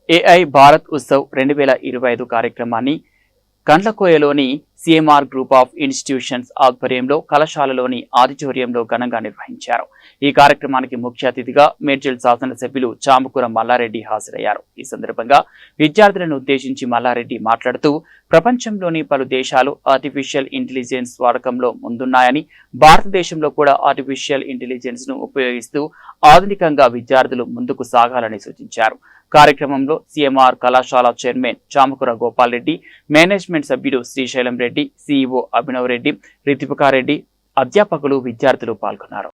AI Bharat Utsav 2025 కార్యక్రమాన్ని కండ్లకోయలోని CMR group of institutions ఆధ్వర్యంలో కళాశాలలోని ఆడిటోరియంలో ఘనంగా నిర్వహించారు. ఈ కార్యక్రమానికి ముఖ్య అతిథిగా మేడ్చల్ శాసనసభ్యులు చామకూర మల్లారెడ్డి హాజరయ్యారు. ఈ సందర్భంగా విద్యార్థులను ఉద్దేశించి మల్లారెడ్డి మాట్లాడుతూ ప్రపంచంలోని పలు దేశాలు ఆర్టిఫిషియల్ ఇంటెలిజెన్స్ వాడకంలో ముందున్నాయని, భారతదేశంలో కూడా ఆర్టిఫిషియల్ ఇంటెలిజెన్స్ ను ఉపయోగిస్తూ ఆధునికంగా విద్యార్థులు ముందుకు సాగాలని సూచించారు. కార్యక్రమంలో సిఎంఆర్ కళాశాల చైర్మన్ చామకూర గోపాల్ రెడ్డి, మేనేజ్మెంట్ సభ్యుడు శ్రీశైలం రెడ్డి, సిఇఓ అభినవ్ రెడ్డి, రితిపకారెడ్డి, అధ్యాపకులు, విద్యార్థులు పాల్గొన్నారు.